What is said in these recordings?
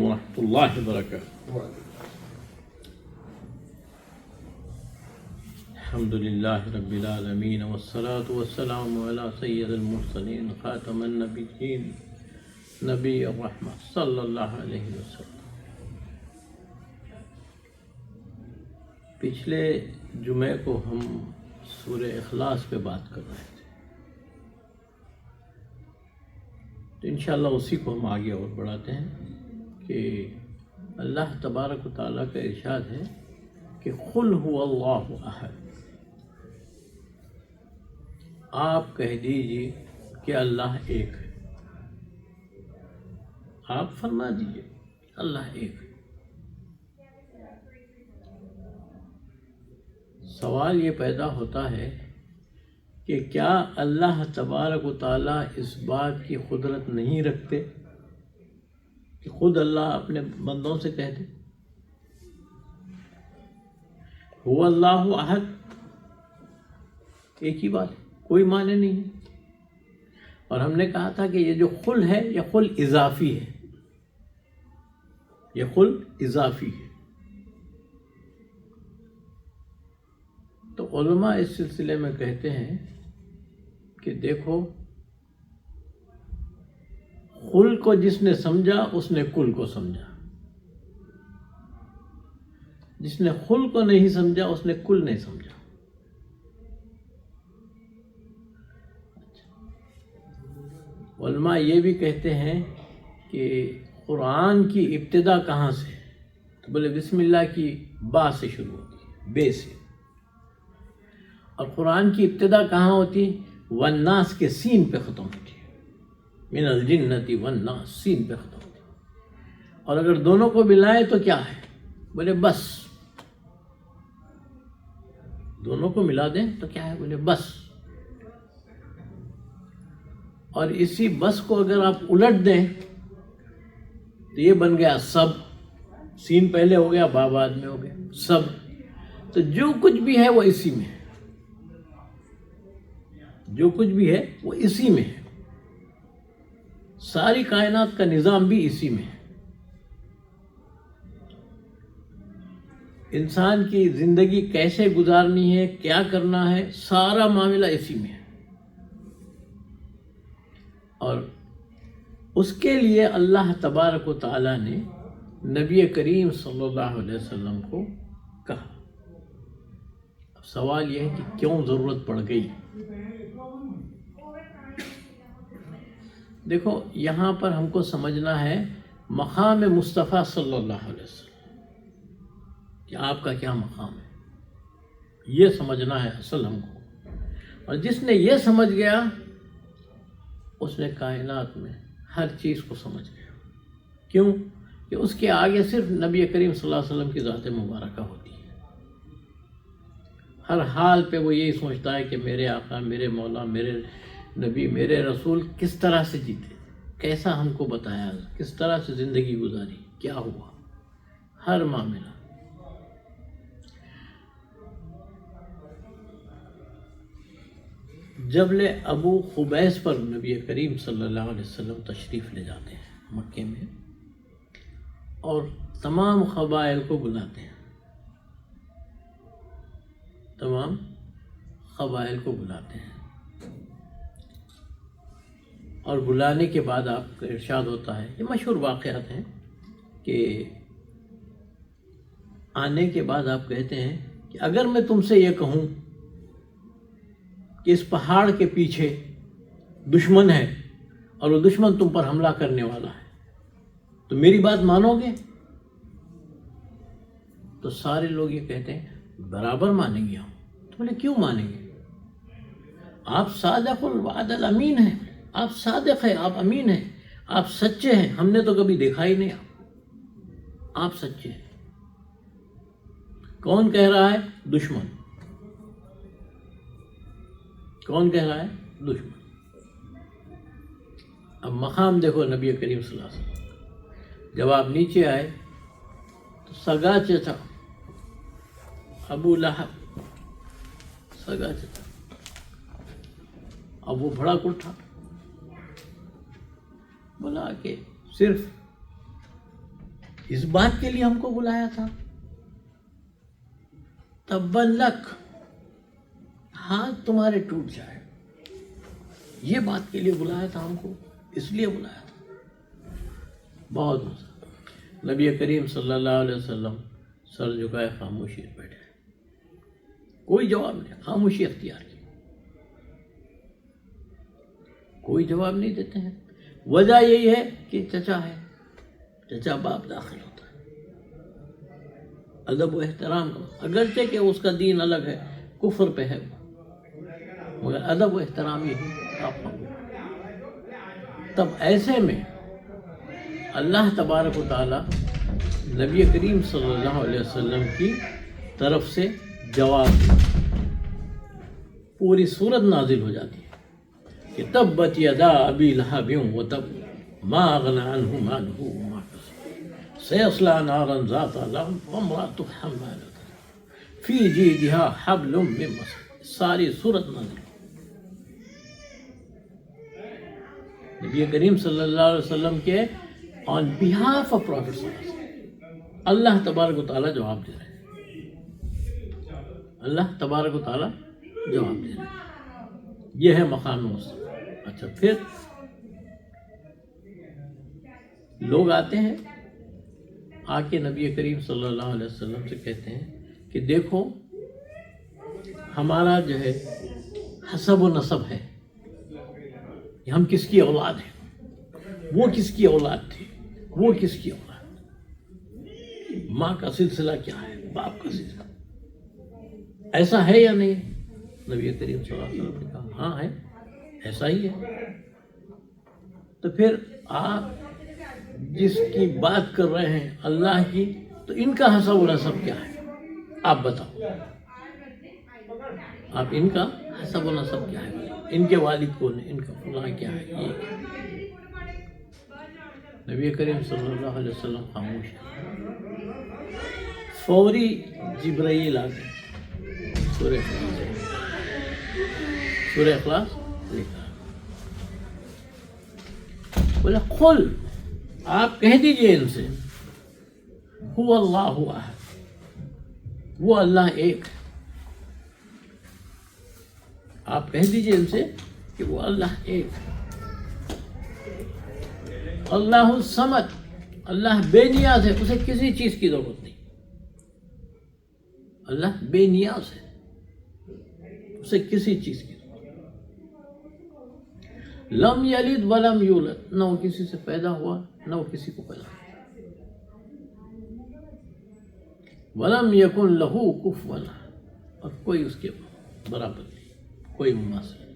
ورحمة الله وبركاته. الحمد لله رب العالمين والصلاة والسلام على سيد المرسلين خاتم النبيين نبی الرحمة صلی اللہ علیہ وسلم. پچھلے جمعے کو ہم سورہ اخلاص پہ بات کر رہے تھے، تو انشاءاللہ اسی کو ہم آگے اور بڑھاتے ہیں کہ اللہ تبارک و تعالیٰ کا ارشاد ہے کہ قل هو اللہ احد. آپ کہہ دیجئے کہ اللہ ایک ہے. آپ فرما دیجئے اللہ ایک ہے. سوال یہ پیدا ہوتا ہے کہ کیا اللہ تبارک و تعالیٰ اس بات کی قدرت نہیں رکھتے کہ خود اللہ اپنے بندوں سے کہتے هو اللہ احد؟ ایک ہی بات ہے، کوئی معنی نہیں ہے. اور ہم نے کہا تھا کہ یہ جو قل ہے یہ قل اضافی ہے، یہ قل اضافی ہے. تو علماء اس سلسلے میں کہتے ہیں کہ دیکھو، قل کو جس نے سمجھا اس نے کل کو سمجھا، جس نے قل کو نہیں سمجھا اس نے کل نہیں سمجھا. علماء یہ بھی کہتے ہیں کہ قرآن کی ابتدا کہاں سے؟ تو بولے بسم اللہ کی با سے شروع ہوتی ہے، بے سے. اور قرآن کی ابتدا کہاں ہوتی؟ والناس کے سین پہ ختم ہوتی ہے، من الجنۃ والناس سین پہ ختم ہوتی ہے. اور اگر دونوں کو ملائے تو کیا ہے؟ بولے بس. دونوں کو ملا دیں تو کیا ہے؟ بولے بس. اور اسی بس کو اگر آپ الٹ دیں تو یہ بن گیا سب. سین پہلے ہو گیا، با بعد میں ہو گیا، سب. تو جو کچھ بھی ہے وہ اسی میں ہے، جو کچھ بھی ہے وہ اسی میں ہے. ساری کائنات کا نظام بھی اسی میں ہے. انسان کی زندگی کیسے گزارنی ہے، کیا کرنا ہے، سارا معاملہ اسی میں ہے. اور اس کے لیے اللہ تبارک و تعالیٰ نے نبی کریم صلی اللہ علیہ وسلم کو کہا. اب سوال یہ ہے کہ کیوں ضرورت پڑ گئی؟ دیکھو، یہاں پر ہم کو سمجھنا ہے مقام مصطفیٰ صلی اللہ علیہ وسلم کہ آپ کا کیا مقام ہے، یہ سمجھنا ہے اصل ہم کو. اور جس نے یہ سمجھ گیا اس نے کائنات میں ہر چیز کو سمجھ گیا. کیوں؟ کہ اس کے آگے صرف نبی کریم صلی اللہ علیہ وسلم کی ذات مبارکہ ہوتی ہے. ہر حال پہ وہ یہی سوچتا ہے کہ میرے آقا، میرے مولا، میرے نبی، میرے رسول کس طرح سے جیتے، کیسا ہم کو بتایا، کس طرح سے زندگی گزاری، کیا ہوا، ہر معاملہ. جبل ابو قبیس پر نبی کریم صلی اللہ علیہ وسلم تشریف لے جاتے ہیں مکے میں، اور تمام قبائل کو بلاتے ہیں. تمام قبائل کو بلاتے ہیں، اور بلانے کے بعد آپ کا ارشاد ہوتا ہے، یہ مشہور واقعات ہیں کہ آنے کے بعد آپ کہتے ہیں کہ اگر میں تم سے یہ کہوں کہ اس پہاڑ کے پیچھے دشمن ہے اور وہ دشمن تم پر حملہ کرنے والا ہے تو میری بات مانو گے؟ تو سارے لوگ یہ کہتے ہیں برابر مانیں گے ہم. تو بولے کیوں مانیں گے؟ آپ صادق الوعد الامین ہیں، آپ صادق ہیں، آپ امین ہیں، آپ سچے ہیں، ہم نے تو کبھی دیکھا ہی نہیں. آپ سچے ہیں. کون کہہ رہا ہے؟ دشمن. کون کہہ رہا ہے؟ دشمن. اب مقام دیکھو نبی کریم صلی اللہ علیہ وسلم. جب آپ نیچے آئے تو سگا چچا ابو لہب، سگا چچا، اب وہ بڑا اٹھا، بولا کہ صرف اس بات کے لیے ہم کو بلایا تھا، تبن لک، ہاتھ تمہارے ٹوٹ جائے، یہ بات کے لیے بلایا تھا ہم کو، اس لیے بلایا تھا۔ بہت مزہ۔ نبی کریم صلی اللہ علیہ وسلم سر جھکائے خاموشی بیٹھے، کوئی جواب نہیں، خاموشی اختیار کی، کوئی جواب نہیں دیتے ہیں۔ وجہ یہی ہے کہ چچا ہے، چچا باپ داخل ہوتا ہے، ادب و احترام کا، اگرچہ کہ اس کا دین الگ ہے، کفر پہ ہے، مگر ادب و احترام یہ آپ کو۔ تب ایسے میں اللہ تبارک و تعالی نبی کریم صلی اللہ علیہ وسلم کی طرف سے جواب، پوری سورت نازل ہو جاتی ہے کہ تبت یدا ابی لہب وتب ما اغنی عنہ مالہ وما کسب سیصلی نارا ذات لہب وامرأتہ حمالۃ فی جیدها حبل من مسد۔ ساری سورت نازل۔ نبی کریم صلی اللہ علیہ وسلم کے آن بہاف آف پروفیٹ صلی اللہ علیہ وسلم اللہ تبارک و تعالیٰ جواب دے رہے ہیں، اللہ تبارک و تعالیٰ جواب دے رہے ہیں۔ یہ ہے مقام مصطفیٰ۔ اچھا، پھر لوگ آتے ہیں، آ کے نبی کریم صلی اللہ علیہ وسلم سے کہتے ہیں کہ دیکھو ہمارا جو ہے حسب و نسب ہے، ہم کس کی اولاد ہیں، وہ کس کی اولاد تھی، وہ کس کی اولاد، ماں کا سلسلہ کیا ہے، باپ کا سلسلہ ایسا ہے یا نہیں؟ نبی کریم صلی اللہ علیہ وسلم نے کہا ہاں ہے، ایسا ہی ہے۔ تو پھر آپ جس کی بات کر رہے ہیں اللہ کی، تو ان کا حسب و نسب کیا ہے آپ بتاؤ، آپ ان کا حسب و نسب کیا ہے، ان کے والد کون ہے، ان کا فلاں کیا ہے۔ یہ نبی کریم صلی اللہ علیہ وسلم خاموش ہے۔ فوری جبرائیل آ گئے، سورہ اخلاص لکھا، بولے قل، آپ کہہ دیجئے ان سے، هو اللہ احد، وہ اللہ ایک ہے۔ آپ کہہ دیجئے ان سے کہ وہ اللہ ایک ہے۔ اللہ الصمد، اللہ بے نیاز ہے، اسے کسی چیز کی ضرورت نہیں، اللہ بے نیاز ہے، اسے کسی چیز کی ضرورت نہیں۔ لم یلد ولم یولد، نہ وہ کسی سے پیدا ہوا نہ وہ کسی کو پیدا ہوا۔ ولم یکن لہ کفوا احد، اور کوئی اس کے برابر نہیں، کوئی مماثل نہیں۔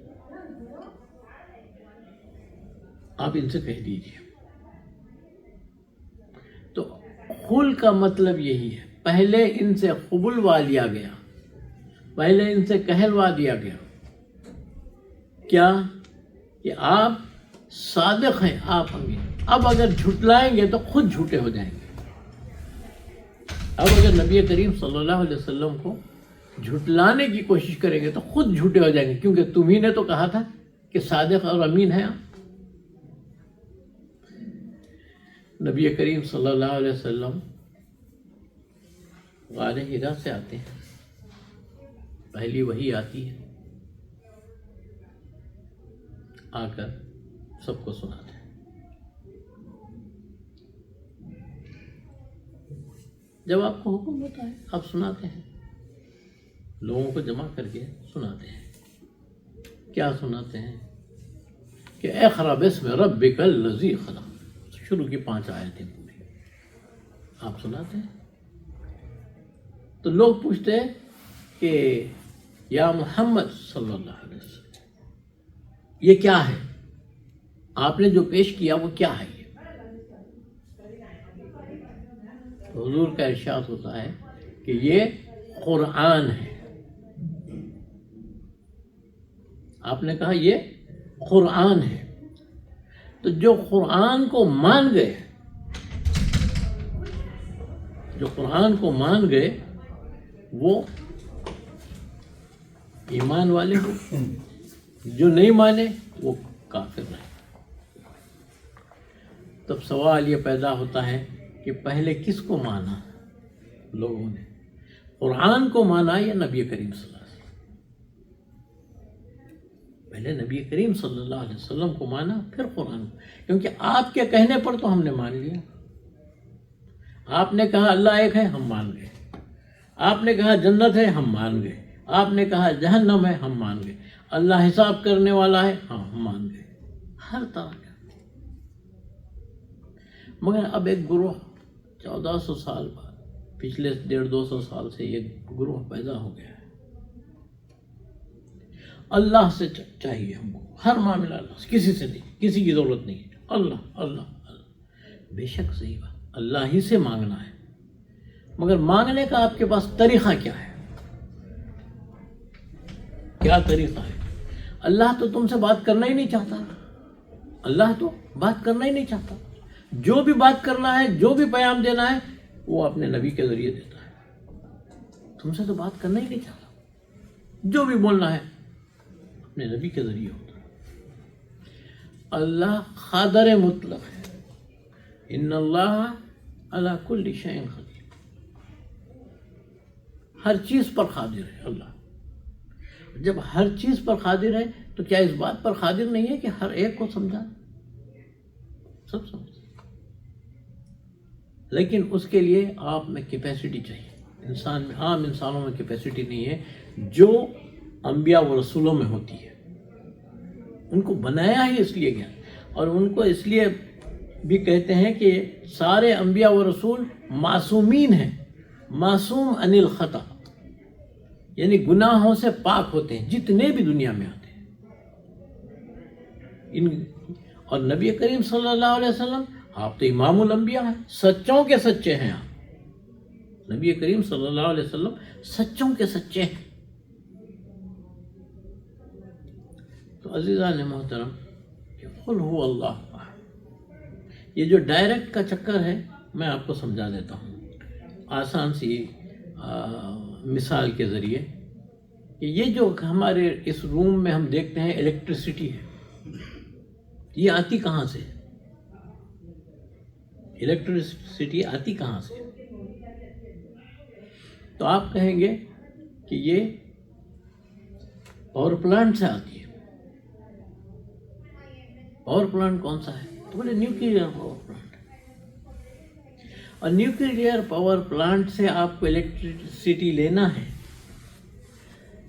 آپ ان سے کہہ دیجیے۔ تو خل کا مطلب یہی ہے، پہلے ان سے قبولوا لیا گیا، پہلے ان سے کہلوا دیا گیا کیا کہ آپ صادق ہیں، آپ امین۔ اب اگر جھٹلائیں گے تو خود جھوٹے ہو جائیں گے۔ اب اگر نبی کریم صلی اللہ علیہ وسلم کو جھٹلانے کی کوشش کریں گے تو خود جھوٹے ہو جائیں گے، کیونکہ تمہیں نے تو کہا تھا کہ صادق اور امین ہیں آپ۔ نبی کریم صلی اللہ علیہ وسلم غار حرا سے آتے ہیں، پہلی وحی آتی ہے، آ کر سب کو سناتے ہیں۔ جب آپ کو حکم ہوتا ہے آپ سناتے ہیں، لوگوں کو جمع کر کے سناتے ہیں۔ کیا سناتے ہیں کہ اقرأ باسم ربک الذی خلق، شروع کی 5 آیتیں پوری آپ سناتے ہیں۔ تو لوگ پوچھتے ہیں کہ یا محمد صلی اللہ علیہ وسلم، یہ کیا ہے، آپ نے جو پیش کیا وہ کیا ہے؟ یہ حضور کا ارشاد ہوتا ہے کہ یہ قرآن ہے۔ آپ نے کہا یہ قرآن ہے، تو جو قرآن کو مان گئے، جو قرآن کو مان گئے وہ ایمان والے ہو، جو نہیں مانے وہ کافر رہے۔ تب سوال یہ پیدا ہوتا ہے کہ پہلے کس کو مانا لوگوں نے، قرآن کو مانا یا نبی کریم صلی اللہ علیہ وسلم؟ پہلے نبی کریم صلی اللہ علیہ وسلم کو مانا، پھر قرآن کو، کیونکہ آپ کے کہنے پر تو ہم نے مان لیا۔ آپ نے کہا اللہ ایک ہے، ہم مان گئے۔ آپ نے کہا جنت ہے، ہم مان گئے۔ آپ نے کہا جہنم ہے، ہم مان گئے۔ اللہ حساب کرنے والا ہے، ہاں ہم مان گئے، ہر طرح کا۔ مگر اب ایک گروہ 1400 سال بعد، پچھلے 150-200 سال سے یہ گروہ پیدا ہو گیا ہے۔ اللہ سے چاہیے ہم کو، ہر معاملہ اللہ سے، کسی سے نہیں، کسی کی ضرورت نہیں ہے، اللہ اللہ اللہ۔ بے شک صحیح بات، اللہ ہی سے مانگنا ہے، مگر مانگنے کا آپ کے پاس طریقہ کیا ہے؟ کیا طریقہ ہے؟ اللہ تو تم سے بات کرنا ہی نہیں چاہتا، اللہ تو بات کرنا ہی نہیں چاہتا۔ جو بھی بات کرنا ہے، جو بھی پیام دینا ہے، وہ اپنے نبی کے ذریعے دیتا ہے۔ تم سے تو بات کرنا ہی نہیں چاہتا، جو بھی بولنا ہے اپنے نبی کے ذریعے ہوتا ہے۔ اللہ قادر مطلق ہے، ان اللہ علی کل شیء قدیر، ہر چیز پر قادر ہے اللہ۔ جب ہر چیز پر قادر ہے تو کیا اس بات پر قادر نہیں ہے کہ ہر ایک کو سمجھا؟ سب سمجھ، لیکن اس کے لیے آپ میں کیپیسٹی چاہیے۔ انسان میں، عام انسانوں میں کیپیسٹی نہیں ہے جو انبیاء و رسولوں میں ہوتی ہے۔ ان کو بنایا ہی اس لیے گیا، اور ان کو اس لیے بھی کہتے ہیں کہ سارے انبیاء و رسول معصومین ہیں، معصوم عن الخطا، یعنی گناہوں سے پاک ہوتے ہیں جتنے بھی دنیا میں آتے ہیں۔ اور نبی کریم صلی اللہ علیہ وسلم، آپ تو امام الانبیاء ہیں، سچوں کے سچے ہیں آپ۔ نبی کریم صلی اللہ علیہ وسلم سچوں کے سچے ہیں۔ تو عزیزان محترم، قل هو اللہ، یہ جو ڈائریکٹ کا چکر ہے میں آپ کو سمجھا دیتا ہوں آسان سی مثال کے ذریعے، کہ یہ جو ہمارے اس روم میں ہم دیکھتے ہیں الیکٹریسٹی ہے، یہ آتی کہاں سے؟ الیکٹریسٹی آتی کہاں سے؟ تو آپ کہیں گے کہ یہ پاور پلانٹ سے آتی ہے۔ پاور پلانٹ کون سا ہے؟ تو بولے نیوکلیئر پاور پلانٹ۔ اور نیوکلیئر پاور پلانٹ سے آپ کو الیکٹریسٹی لینا ہے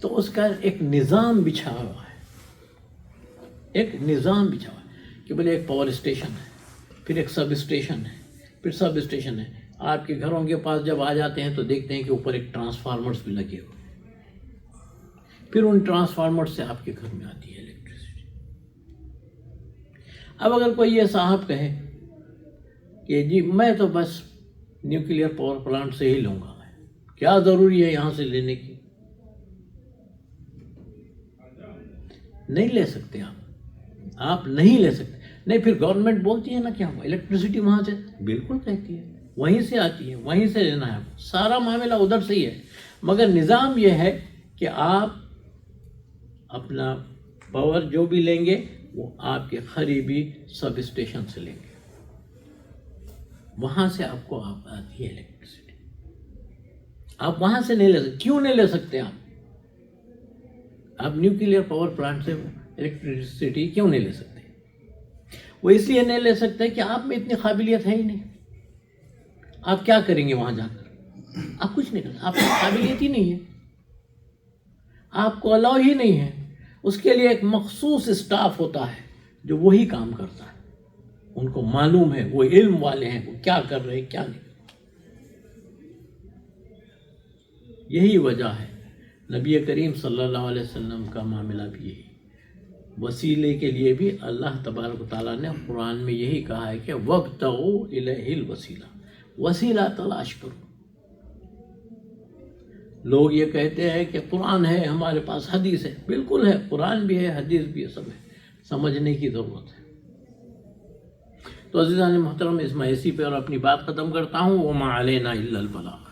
تو اس کا ایک نظام بچھا ہوا ہے، ایک نظام بچھا ہوا ہے کہ بولے ایک پاور اسٹیشن ہے، پھر ایک سب اسٹیشن ہے، پھر سب اسٹیشن ہے۔ آپ کے گھروں کے پاس جب آ جاتے ہیں تو دیکھتے ہیں کہ اوپر ایک ٹرانسفارمرز بھی لگے ہوئے، پھر ان ٹرانسفارمر سے آپ کے گھر میں آتی ہے الیکٹریسٹی۔ اب اگر کوئی یہ صاحب کہے کہ جی میں تو بس نیوکلیئر پاور پلانٹ سے ہی لوں گا، میں کیا ضروری ہے یہاں سے لینے کی؟ نہیں لے سکتے آپ نہیں لے سکتے۔ نہیں، پھر گورنمنٹ بولتی ہے نا کہ ہم الیکٹریسٹی وہاں سے، بالکل کہتی ہے وہیں سے آتی ہے، وہیں سے لینا ہے، سارا معاملہ ادھر سے ہی ہے، مگر نظام یہ ہے کہ آپ اپنا پاور جو بھی لیں گے وہ آپ کے قریبی سب اسٹیشن سے لیں گے، وہاں سے آپ کو آتی ہے الیکٹریسٹی۔ آپ وہاں سے نہیں لے سکتے۔ کیوں نہیں لے سکتے آپ نیوکلیئر پاور پلانٹ سے الیکٹریسٹی کیوں نہیں لے سکتے؟ وہ اس لیے نہیں لے سکتے کہ آپ میں اتنی قابلیت ہے ہی نہیں۔ آپ کیا کریں گے وہاں جا کر؟ آپ کچھ نہیں کریں، آپ کی قابلیت ہی نہیں ہے، آپ کو الاؤ ہی نہیں ہے۔ اس کے لیے ایک مخصوص اسٹاف ہوتا ہے جو وہی کام کرتا ہے، ان کو معلوم ہے، وہ علم والے ہیں، وہ کیا کر رہے ہیں کیا نہیں۔ یہی وجہ ہے نبی کریم صلی اللہ علیہ وسلم کا معاملہ بھی یہی، وسیلے کے لیے بھی اللہ تبارک و تعالیٰ نے قرآن میں یہی کہا ہے کہ وَابْتَغُوا إِلَيْهِ الْوَسِيلَةَ، وسیلہ تلاش کرو۔ لوگ یہ کہتے ہیں کہ قرآن ہے ہمارے پاس، حدیث ہے، بالکل ہے، قرآن بھی ہے، حدیث بھی ہے، سب ہے، سمجھنے کی ضرورت ہے۔ تو عزیزان محترم، اس میں اسی پہ اور اپنی بات ختم کرتا ہوں۔ وَمَا عَلَيْنَا إِلَّا الْبَلَاغُ۔